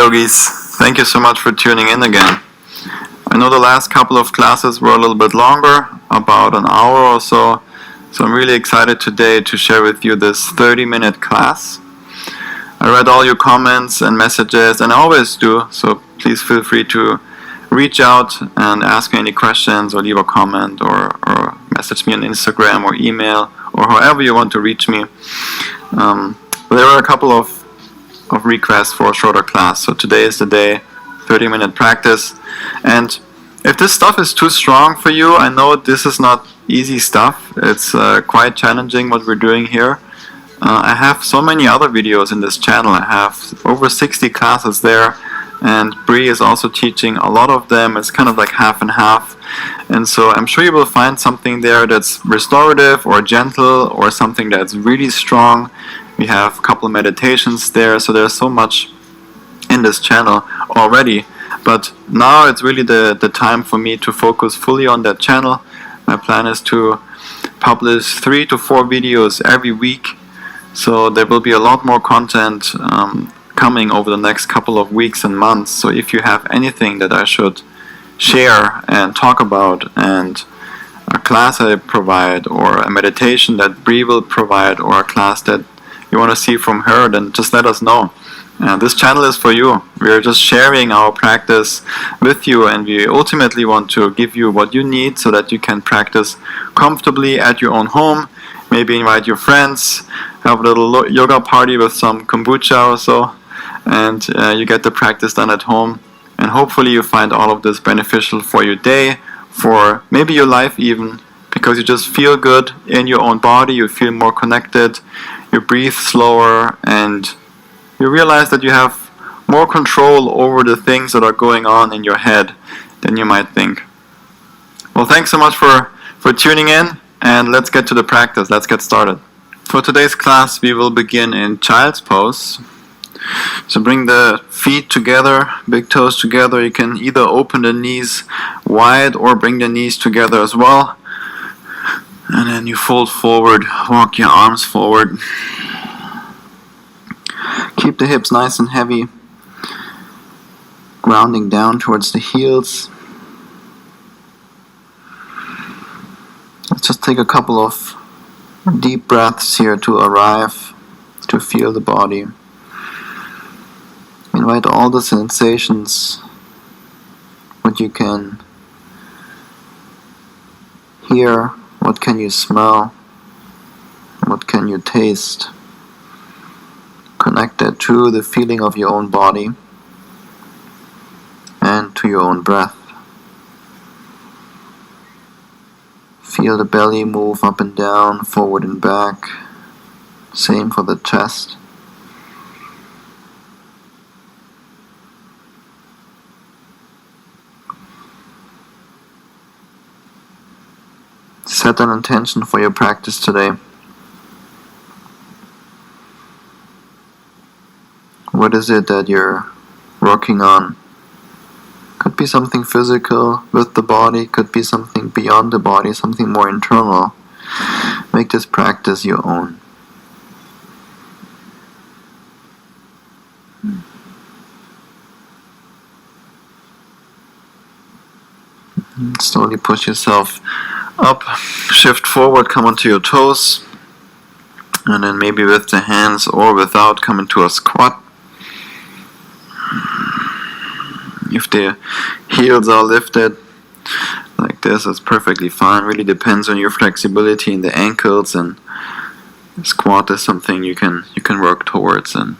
yogis, thank you so much for tuning in again. I know the last couple of classes were a little bit longer, about an hour or so I'm really excited today to share with you this 30-minute class. I read all your comments and messages, and I always do, so please feel free to reach out and ask me any questions or leave a comment or message me on Instagram or email or however you want to reach me. But there were a couple of requests for a shorter class, so today is the day, 30-minute practice. And if this stuff is too strong for you, I know this is not easy stuff. It's quite challenging what we're doing here. I have so many other videos in this channel. I have over 60 classes there, and Bree is also teaching a lot of them. It's kind of like half and half, and so I'm sure you will find something there that's restorative or gentle or something that's really strong. We have a couple of meditations there, so there's so much in this channel already. But now it's really the time for me to focus fully on that channel. My plan is to publish 3 to 4 videos every week, so there will be a lot more content coming over the next couple of weeks and months. So if you have anything that I should share and talk about, and a class I provide, or a meditation that Bree will provide, or a class that you want to see from her, then just let us know. This channel is for you. We're just sharing our practice with you, and we ultimately want to give you what you need so that you can practice comfortably at your own home. Maybe invite your friends, have a little yoga party with some kombucha or so, and you get the practice done at home. And hopefully you find all of this beneficial for your day, for maybe your life even, because you just feel good in your own body, you feel more connected, you breathe slower, and you realize that you have more control over the things that are going on in your head than you might think. Well, thanks so much for tuning in, and let's get to the practice. Let's get started. For today's class, we will begin in child's pose. So bring the feet together, big toes together. You can either open the knees wide or bring the knees together as well. And then you fold forward, walk your arms forward. Keep the hips nice and heavy, grounding down towards the heels. Let's just take a couple of deep breaths here to arrive, to feel the body. Invite all the sensations, what you can hear, what can you smell, what can you taste. Connect that to the feeling of your own body and to your own breath. Feel the belly move up and down, forward and back. Same for the chest. Set an intention for your practice today. What is it that you're working on? Could be something physical with the body, could be something beyond the body, something more internal. Make this practice your own. Slowly push yourself up, shift forward, come onto your toes, and then maybe with the hands or without, come into a squat. If the heels are lifted like this, it's perfectly fine. Really depends on your flexibility in the ankles, and squat is something you can work towards and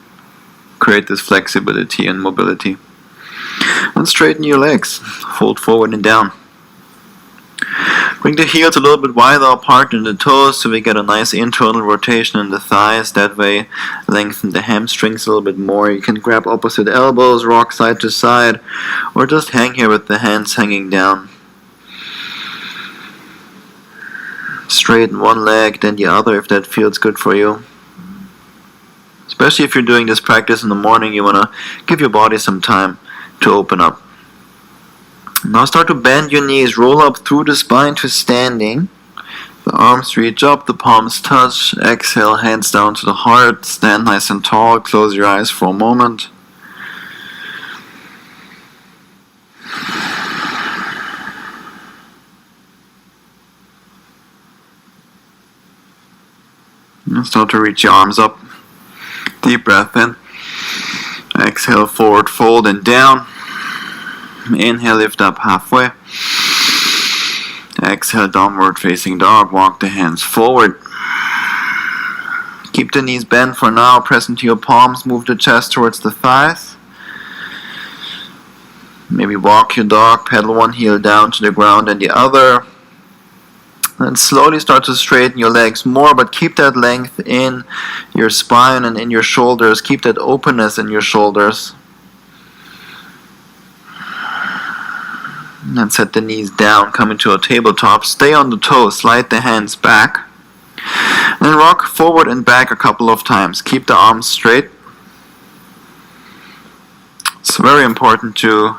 create this flexibility and mobility. And straighten your legs, fold forward and down. Bring the heels a little bit wider apart than the toes, so we get a nice internal rotation in the thighs. That way, lengthen the hamstrings a little bit more. You can grab opposite elbows, rock side to side, or just hang here with the hands hanging down. Straighten one leg, then the other if that feels good for you. Especially if you're doing this practice in the morning, you want to give your body some time to open up. Now start to bend your knees, roll up through the spine to standing. The arms reach up, the palms touch. Exhale, hands down to the heart. Stand nice and tall, close your eyes for a moment. And start to reach your arms up. Deep breath in. Exhale, forward fold and down. Inhale, lift up halfway. Exhale, downward facing dog. Walk the hands forward. Keep the knees bent for now. Press into your palms. Move the chest towards the thighs. Maybe walk your dog. Pedal one heel down to the ground and the other. And slowly start to straighten your legs more, but keep that length in your spine and in your shoulders. Keep that openness in your shoulders. And set the knees down, come into a tabletop. Stay on the toes, slide the hands back. Then rock forward and back a couple of times. Keep the arms straight. It's very important to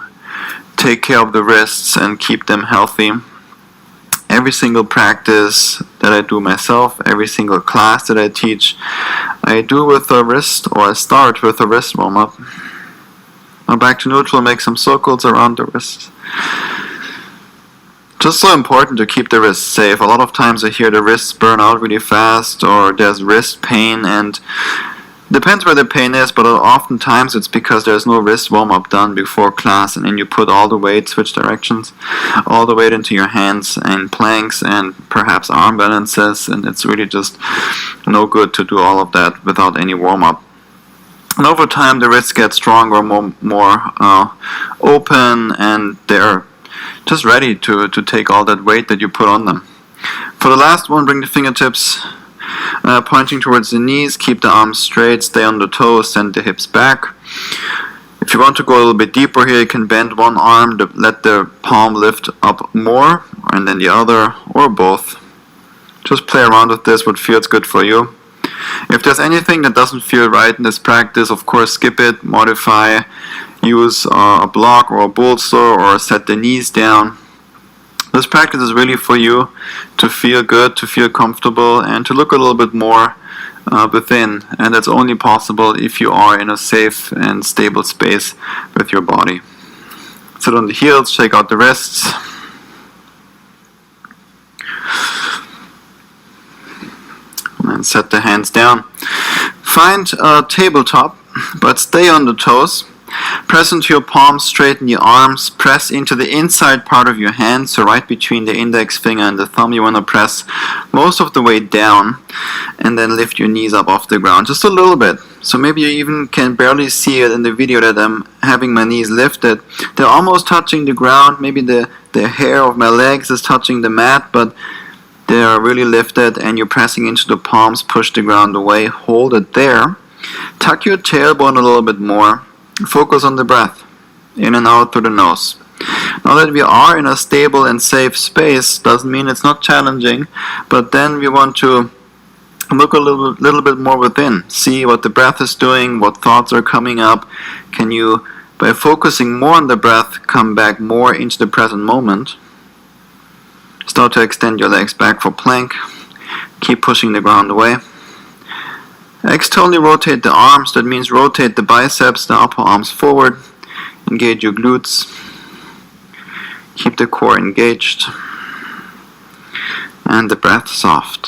take care of the wrists and keep them healthy. Every single practice that I do myself, every single class that I teach, I do with a wrist, or I start with a wrist warm-up. Now back to neutral, make some circles around the wrist. Just so important to keep the wrists safe. A lot of times I hear the wrists burn out really fast, or there's wrist pain, and depends where the pain is, but oftentimes it's because there's no wrist warm-up done before class, and then you put all the weight, switch directions, all the weight into your hands and planks and perhaps arm balances, and it's really just no good to do all of that without any warm-up. And over time the wrists get stronger, more open, and they're just ready to take all that weight that you put on them. For the last one, bring the fingertips pointing towards the knees, keep the arms straight, stay on the toes, send the hips back. If you want to go a little bit deeper here, you can bend one arm, let the palm lift up more, and then the other, or both. Just play around with this, what feels good for you. If there's anything that doesn't feel right in this practice, of course skip it, modify, use a block or a bolster, or set the knees down. This practice is really for you to feel good, to feel comfortable, and to look a little bit more within. And that's only possible if you are in a safe and stable space with your body. Sit on the heels, shake out the wrists. And set the hands down. Find a tabletop, but stay on the toes. Press into your palms, straighten your arms, press into the inside part of your hand, so right between the index finger and the thumb. You want to press most of the way down, and then lift your knees up off the ground, just a little bit. So maybe you even can barely see it in the video that I'm having my knees lifted. They're almost touching the ground, maybe the hair of my legs is touching the mat, but they are really lifted, and you're pressing into the palms, push the ground away, hold it there. Tuck your tailbone a little bit more. Focus on the breath, in and out through the nose. Now that we are in a stable and safe space, doesn't mean it's not challenging, but then we want to look a little bit more within. See what the breath is doing, what thoughts are coming up. Can you, by focusing more on the breath, come back more into the present moment? Start to extend your legs back for plank. Keep pushing the ground away. Externally rotate the arms, that means rotate the biceps, the upper arms forward. Engage your glutes. Keep the core engaged. And the breath soft.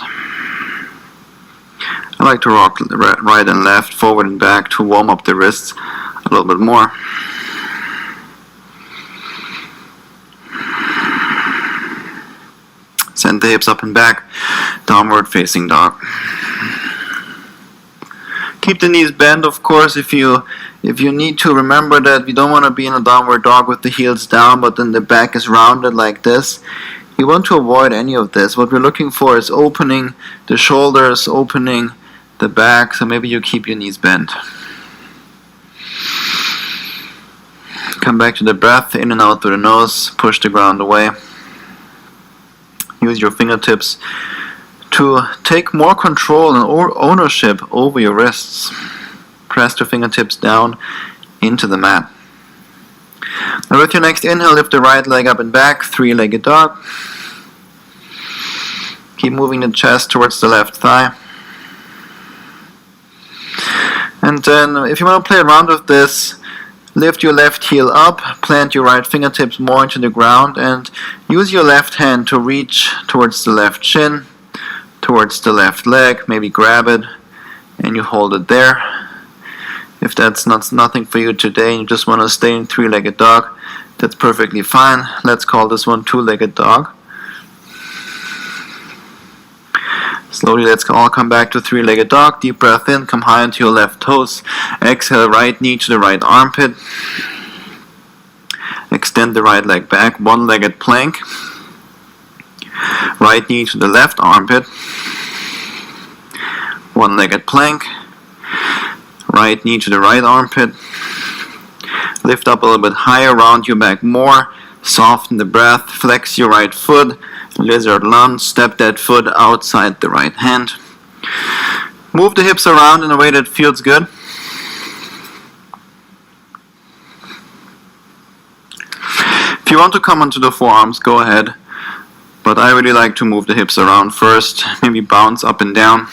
I like to rock right and left, forward and back to warm up the wrists a little bit more. Send the hips up and back, downward facing dog. Keep the knees bent, of course, if you need to. Remember that we don't want to be in a downward dog with the heels down, but then the back is rounded like this. You want to avoid any of this. What we're looking for is opening the shoulders, opening the back, so maybe you keep your knees bent. Come back to the breath, in and out through the nose, push the ground away. Use your fingertips to take more control and ownership over your wrists. Press the fingertips down into the mat. Now with your next inhale, lift the right leg up and back, three-legged dog. Keep moving the chest towards the left thigh. And then if you want to play around with this, lift your left heel up, plant your right fingertips more into the ground, and use your left hand to reach towards the left shin. towards the left leg. Maybe grab it and you hold it there. If that's nothing for you today and you just want to stay in three-legged dog, that's perfectly fine. Let's call this one two-legged dog. Slowly, let's all come back to three-legged dog. Deep breath in, come high onto your left toes. Exhale, right knee to the right armpit. Extend the right leg back, one-legged plank. Right knee to the left armpit. One-legged plank. Right knee to the right armpit. Lift up a little bit higher, round your back more. Soften the breath, flex your right foot. Lizard lunge, step that foot outside the right hand. Move the hips around in a way that feels good. If you want to come onto the forearms, go ahead. But I really like to move the hips around first, maybe bounce up and down.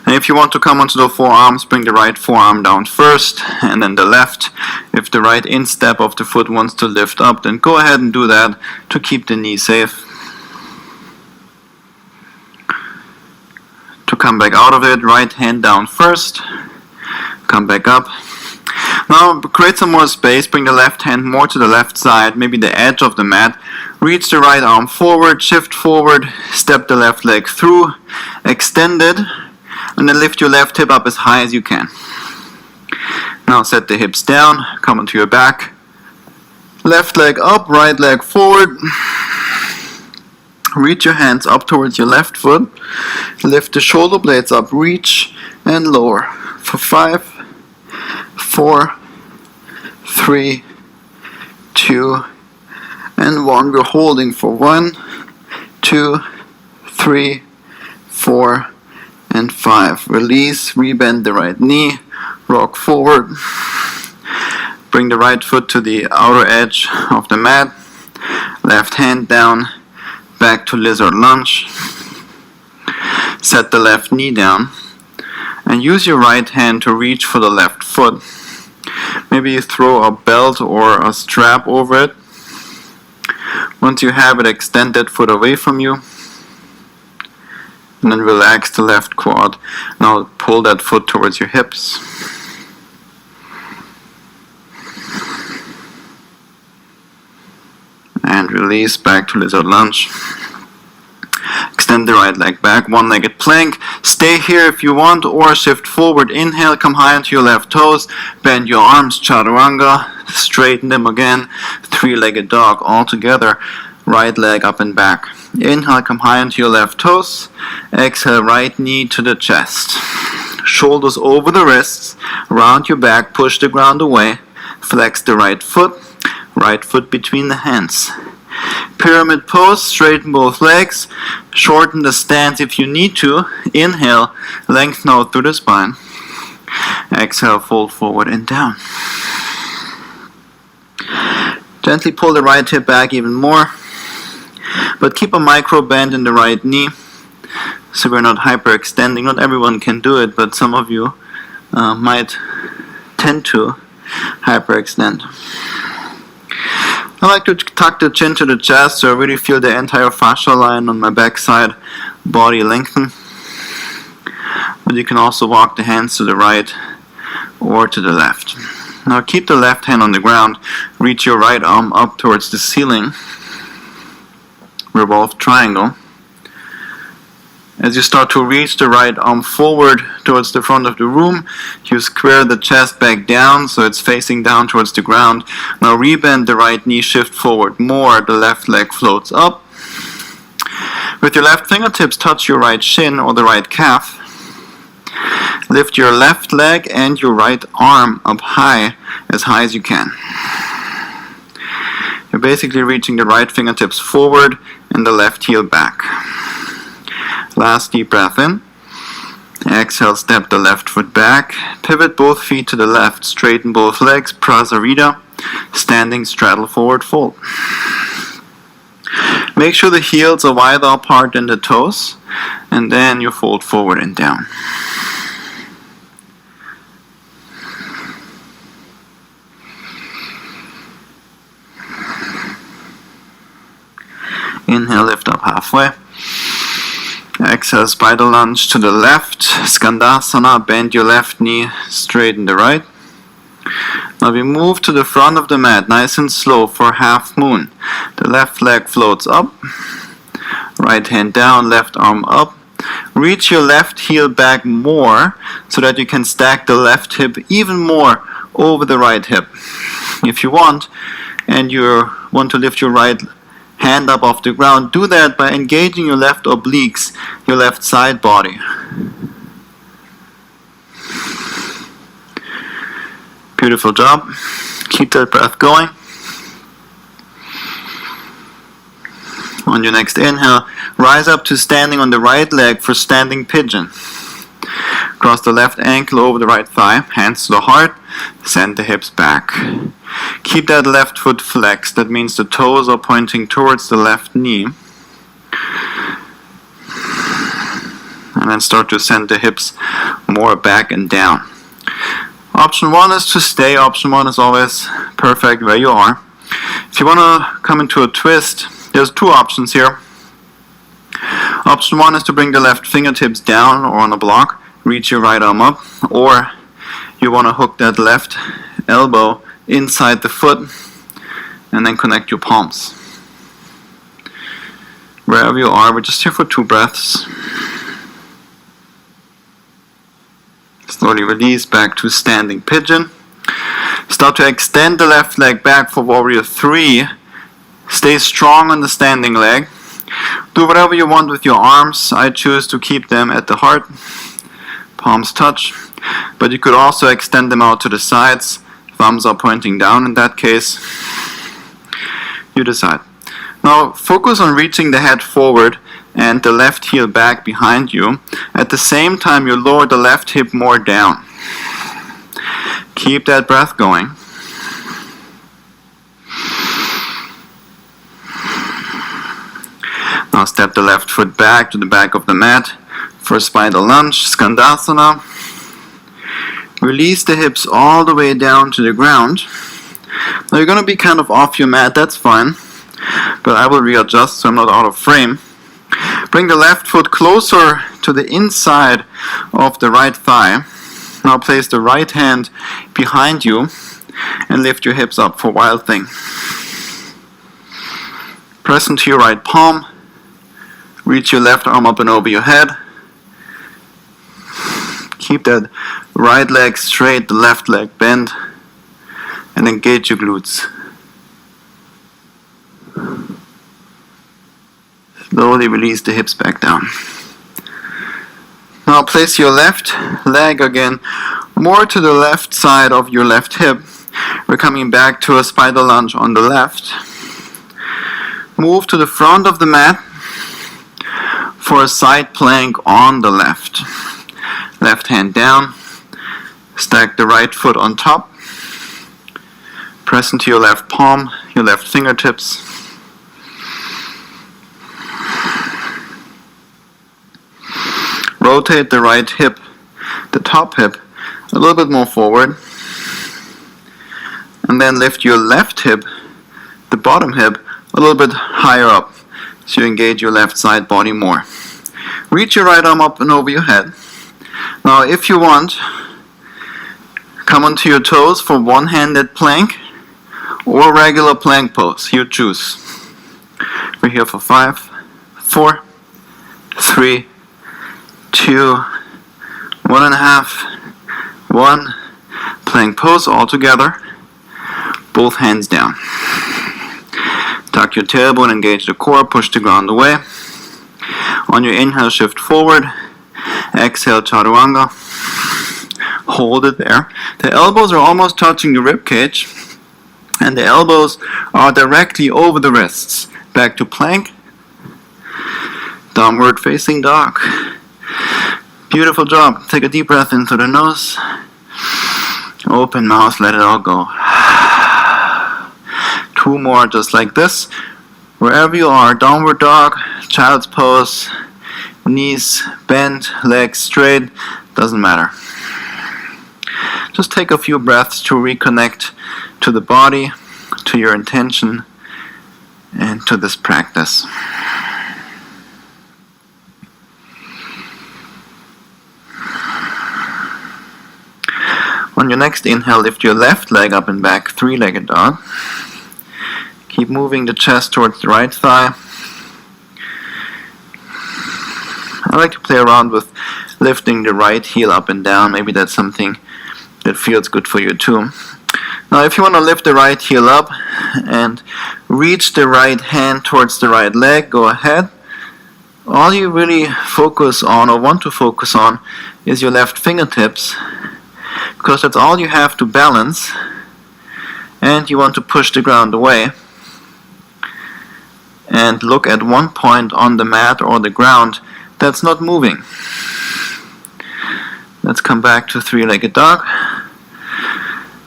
And if you want to come onto the forearms, bring the right forearm down first, and then the left. If the right instep of the foot wants to lift up, then go ahead and do that to keep the knee safe. To come back out of it, right hand down first, come back up. Now create some more space, bring the left hand more to the left side, maybe the edge of the mat. Reach the right arm forward, shift forward, step the left leg through, extend it, and then lift your left hip up as high as you can. Now set the hips down, come onto your back. Left leg up, right leg forward. Reach your hands up towards your left foot. Lift the shoulder blades up, reach and lower. For 5, 4, 3, 2, and 1. We're holding for 1, 2, 3, 4, and 5. Release, rebend the right knee, rock forward. Bring the right foot to the outer edge of the mat. Left hand down, back to lizard lunge. Set the left knee down. And use your right hand to reach for the left foot. Maybe you throw a belt or a strap over it. Once you have it, extend that foot away from you. And then relax the left quad. Now pull that foot towards your hips. And release back to lizard lunge. Extend the right leg back, one-legged plank. Stay here if you want, or shift forward. Inhale, come high onto your left toes. Bend your arms, chaturanga. Straighten them again. Three-legged dog all together. Right leg up and back. Inhale, come high onto your left toes. Exhale, right knee to the chest. Shoulders over the wrists. Round your back, push the ground away. Flex the right foot between the hands. Pyramid pose, straighten both legs. Shorten the stance if you need to. Inhale, lengthen out through the spine. Exhale, fold forward and down. Gently pull the right hip back even more. But keep a micro bend in the right knee, so we're not hyperextending. Not everyone can do it, but some of you might tend to hyperextend. I like to tuck the chin to the chest, so I really feel the entire fascia line on my backside body lengthen. But you can also walk the hands to the right or to the left. Now keep the left hand on the ground. Reach your right arm up towards the ceiling. Revolve triangle. As you start to reach the right arm forward towards the front of the room, you square the chest back down so it's facing down towards the ground. Now rebend the right knee, shift forward more, the left leg floats up. With your left fingertips, touch your right shin or the right calf. Lift your left leg and your right arm up high as you can. You're basically reaching the right fingertips forward and the left heel back. Last deep breath in. Exhale, step the left foot back. Pivot both feet to the left. Straighten both legs. Prasarita. Standing straddle forward fold. Make sure the heels are wider apart than the toes. And then you fold forward and down. Inhale, lift up halfway. Exhale, spider lunge to the left. Skandasana, bend your left knee, straighten the right. Now we move to the front of the mat, nice and slow for half moon. The left leg floats up, right hand down, left arm up. Reach your left heel back more so that you can stack the left hip even more over the right hip. If you want, and you want to lift your right hand up off the ground, do that by engaging your left obliques, your left side body. Beautiful job. Keep that breath going. On your next inhale, rise up to standing on the right leg for standing pigeon. Cross the left ankle over the right thigh, hands to the heart, send the hips back. Keep that left foot flexed, that means the toes are pointing towards the left knee. And then start to send the hips more back and down. Option 1 is to stay, option 1 is always perfect where you are. If you want to come into a twist, there's two options here. Option 1 is to bring the left fingertips down or on a block, reach your right arm up, or you want to hook that left elbow inside the foot and then connect your palms. Wherever you are, we're just here for 2 breaths. Slowly release back to standing pigeon. Start to extend the left leg back for warrior 3. Stay strong on the standing leg. Do whatever you want with your arms. I choose to keep them at the heart. Palms touch. But you could also extend them out to the sides. Thumbs are pointing down in that case. You decide. Now focus on reaching the head forward and the left heel back behind you. At the same time, you lower the left hip more down. Keep that breath going. Now step the left foot back to the back of the mat for spider lunge, Skandasana. Release the hips all the way down to the ground. Now you're going to be kind of off your mat, that's fine. But I will readjust so I'm not out of frame. Bring the left foot closer to the inside of the right thigh. Now place the right hand behind you and lift your hips up for wild thing. Press into your right palm. Reach your left arm up and over your head. Keep that right leg straight, the left leg bent, and engage your glutes. Slowly release the hips back down. Now place your left leg again more to the left side of your left hip. We're coming back to a spider lunge on the left. Move to the front of the mat for a side plank on the left. Left hand down. Stack the right foot on top. Press into your left palm, your left fingertips. Rotate the right hip, the top hip, a little bit more forward. And then lift your left hip, the bottom hip, a little bit higher up. So you engage your left side body more. Reach your right arm up and over your head. Now if you want, come onto your toes for one-handed plank or regular plank pose. You choose. We're here for 5, 4, 3, 2, 1.5, 1. Plank pose all together. Both hands down. Tuck your tailbone, engage the core, push the ground away. On your inhale, shift forward. Exhale, chaturanga. Hold it there. The elbows are almost touching the rib cage, and the elbows are directly over the wrists. Back to plank. Downward facing dog. Beautiful job. Take a deep breath into the nose. Open mouth, let it all go. 2 more just like this. Wherever you are, downward dog, child's pose, knees bent, legs straight, doesn't matter. Just take a few breaths to reconnect to the body, to your intention, and to this practice. On your next inhale, lift your left leg up and back, three-legged dog. Keep moving the chest towards the right thigh. I like to play around with lifting the right heel up and down. Maybe that's something that feels good for you too. Now if you want to lift the right heel up and reach the right hand towards the right leg, go ahead. All you really focus on or want to focus on is your left fingertips, because that's all you have to balance, and you want to push the ground away and look at one point on the mat or the ground that's not moving. Let's come back to three-legged dog.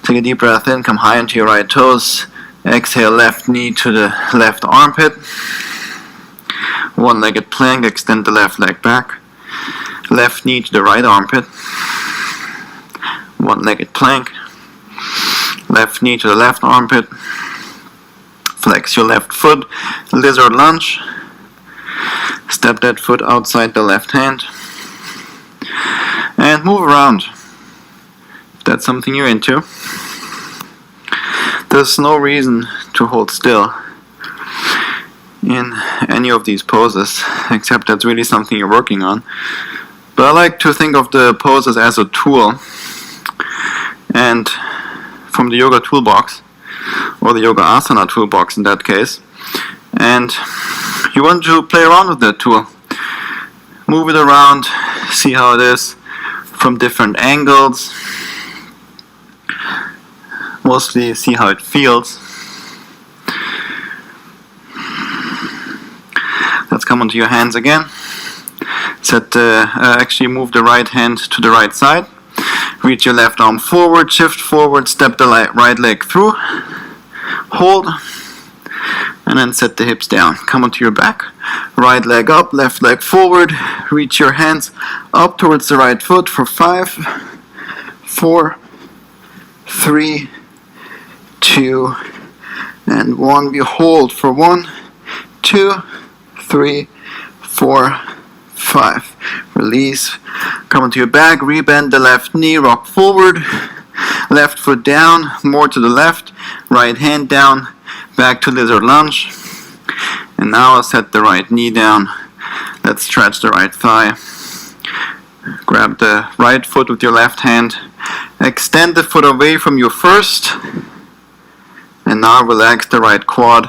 Take a deep breath in, come high into your right toes. Exhale, left knee to the left armpit. One-legged plank, extend the left leg back. Left knee to the right armpit. One-legged plank. Left knee to the left armpit. Flex your left foot, lizard lunge. Step that foot outside the left hand. And move around. If that's something you're into. There's no reason to hold still in any of these poses, except that's really something you're working on. But I like to think of the poses as a tool, and from the yoga toolbox, or the yoga asana toolbox in that case, and you want to play around with that tool. Move it around, see how it is from different angles. Mostly see how it feels. Let's come onto your hands again. Actually move the right hand to the right side. Reach your left arm forward, shift forward, step the right leg through. Hold. And then set the hips down. Come onto your back. Right leg up, left leg forward. Reach your hands up towards the right foot for 5, 4, 3, 2, and 1. We hold for 1, 2, 3, 4, 5. Release. Come onto your back. Rebend the left knee. Rock forward. Left foot down. More to the left. Right hand down. Back to lizard lunge. And now I'll set the right knee down. Let's stretch the right thigh. Grab the right foot with your left hand. Extend the foot away from you first. And now relax the right quad.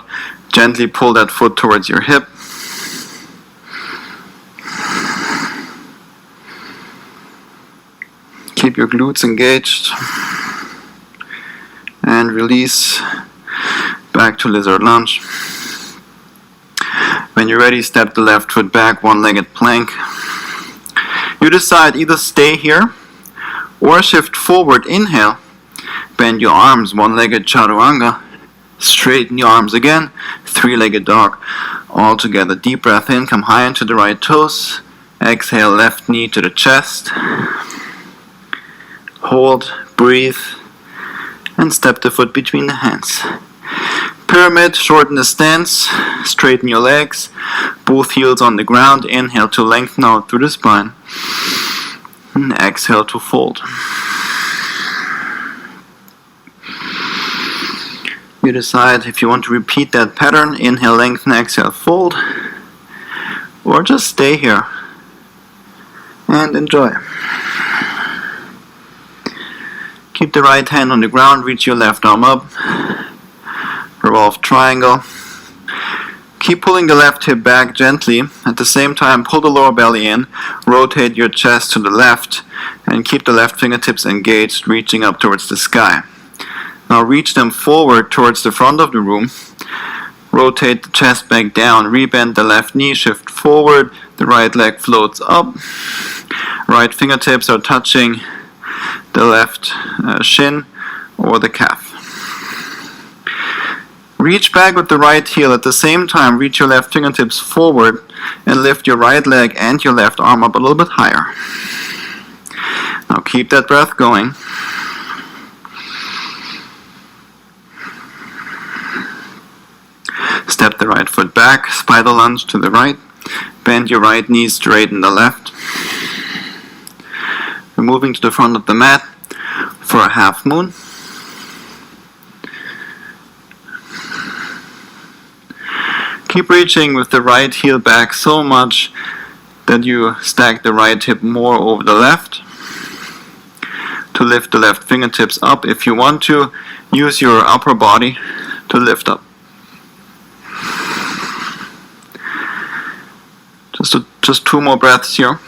Gently pull that foot towards your hip. Keep your glutes engaged. And release back to lizard lunge. When you're ready, step the left foot back, one-legged plank. You decide either stay here or shift forward. Inhale. Bend your arms, one-legged chaturanga. Straighten your arms again, three-legged dog. All together. Deep breath in, come high into the right toes. Exhale, left knee to the chest. Hold, breathe, and step the foot between the hands. Pyramid, shorten the stance, straighten your legs, both heels on the ground. Inhale to lengthen out through the spine. And exhale to fold. You decide if you want to repeat that pattern. Inhale, lengthen, exhale, fold. Or just stay here and enjoy. Keep the right hand on the ground, reach your left arm up. Revolve triangle. Keep pulling the left hip back gently. At the same time, pull the lower belly in. Rotate your chest to the left. And keep the left fingertips engaged, reaching up towards the sky. Now reach them forward towards the front of the room. Rotate the chest back down. Rebend the left knee, shift forward. The right leg floats up. Right fingertips are touching the left shin or the calf. Reach back with the right heel. At the same time, reach your left fingertips forward and lift your right leg and your left arm up a little bit higher. Now keep that breath going. Step the right foot back, spider lunge to the right. Bend your right knee, straighten the left. We're moving to the front of the mat. for a half moon. Keep reaching with the right heel back so much that you stack the right hip more over the left. To lift the left fingertips up, if you want to, use your upper body to lift up. Just 2 more breaths here.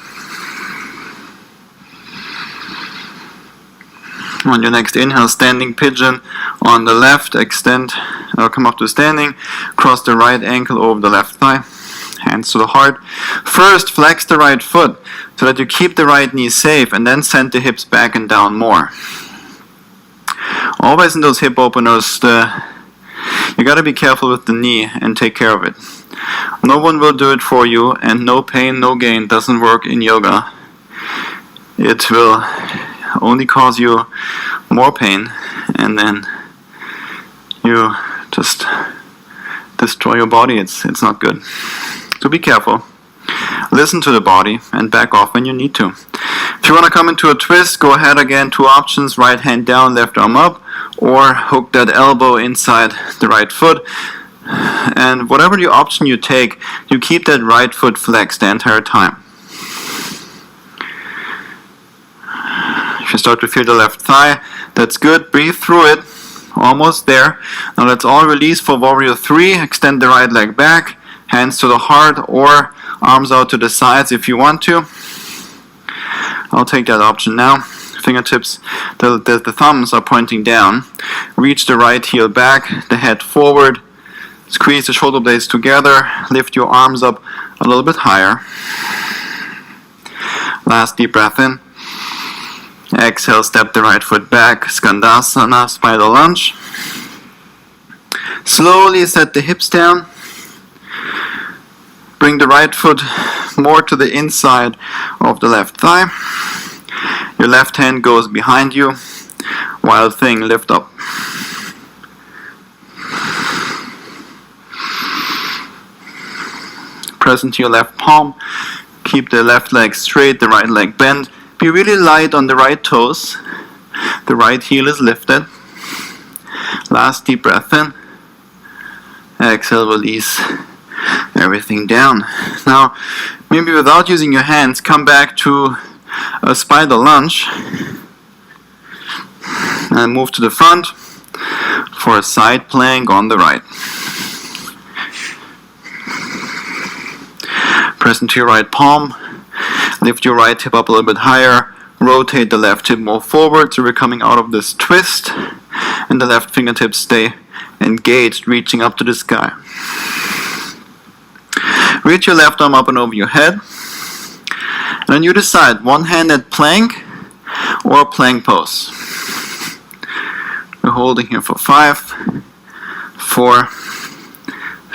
On your next inhale, standing pigeon on the left, extend or come up to standing, cross the right ankle over the left thigh, hands to the heart. First, flex the right foot so that you keep the right knee safe, and then send the hips back and down more. Always in those hip openers, you gotta be careful with the knee and take care of it. No one will do it for you, and no pain, no gain doesn't work in yoga. It will only cause you more pain, and then you just destroy your body. It's not good. So be careful. Listen to the body and back off when you need to. If you want to come into a twist, go ahead again. 2 options: right hand down, left arm up, or hook that elbow inside the right foot. And whatever the option you take, you keep that right foot flexed the entire time. If you start to feel the left thigh, that's good. Breathe through it. Almost there. Now let's all release for Warrior 3. Extend the right leg back, hands to the heart, or arms out to the sides if you want to. I'll take that option now. Fingertips, the thumbs are pointing down. Reach the right heel back, the head forward. Squeeze the shoulder blades together. Lift your arms up a little bit higher. Last deep breath in. Exhale, step the right foot back, Skandasana, spiral lunge. Slowly set the hips down. Bring the right foot more to the inside of the left thigh. Your left hand goes behind you. Wild thing, lift up. Press into your left palm. Keep the left leg straight, the right leg bent. Be really light on the right toes. The right heel is lifted. Last deep breath in. Exhale, release everything down. Now, maybe without using your hands, come back to a spiral lunge. And move to the front for a side plank on the right. Press into your right palm. Lift your right hip up a little bit higher. Rotate the left hip more forward so we're coming out of this twist. And the left fingertips stay engaged, reaching up to the sky. Reach your left arm up and over your head. And then you decide, one-handed plank or plank pose. We're holding here for 5, 4,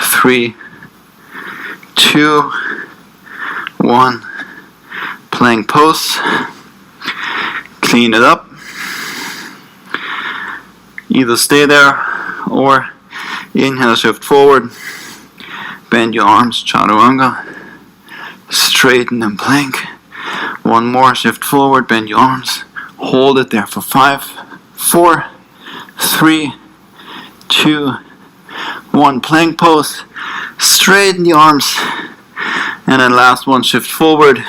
3, 2, 1. Plank pose. Clean it up. Either stay there or inhale, shift forward. Bend your arms, chaturanga. Straighten and plank. One more, shift forward, bend your arms. Hold it there for 5, 4, 3, 2, 1. Plank pose. Straighten the arms. And then last one, shift forward.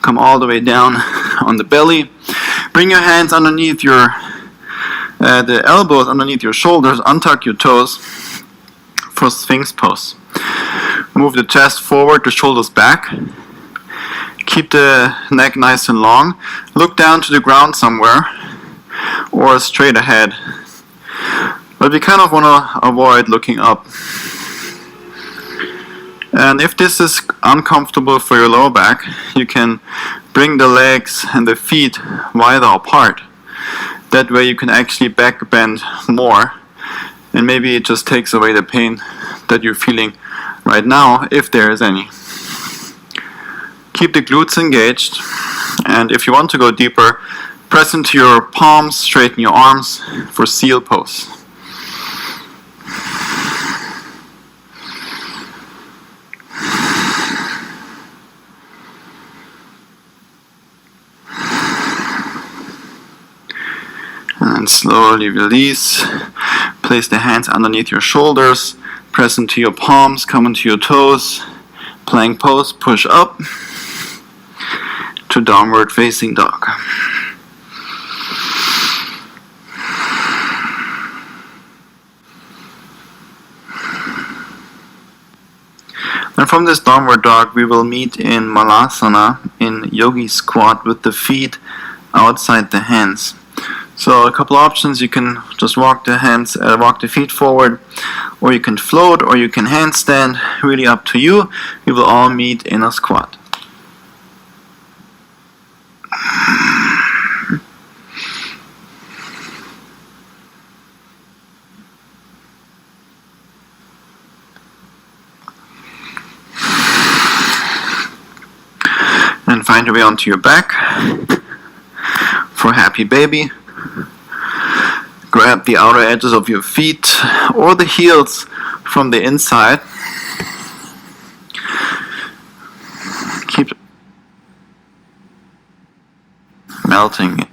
Come all the way down on the belly. Bring your hands underneath the elbows underneath your shoulders. Untuck your toes for Sphinx pose. Move the chest forward, the shoulders back. Keep the neck nice and long. Look down to the ground somewhere or straight ahead. But we kind of want to avoid looking up. And if this is uncomfortable for your lower back, you can bring the legs and the feet wider apart. That way you can actually back bend more, and maybe it just takes away the pain that you're feeling right now, if there is any. Keep the glutes engaged, and if you want to go deeper, press into your palms, straighten your arms for seal pose. And slowly release. Place the hands underneath your shoulders. Press into your palms, come into your toes. Plank pose, push up to downward facing dog. And from this downward dog, we will meet in Malasana, in yogi squat, with the feet outside the hands. So a couple options: you can just walk the feet forward, or you can float, or you can handstand. Really up to you. We will all meet in a squat. And find your way onto your back for happy baby. Grab the outer edges of your feet or the heels from the inside. Keep melting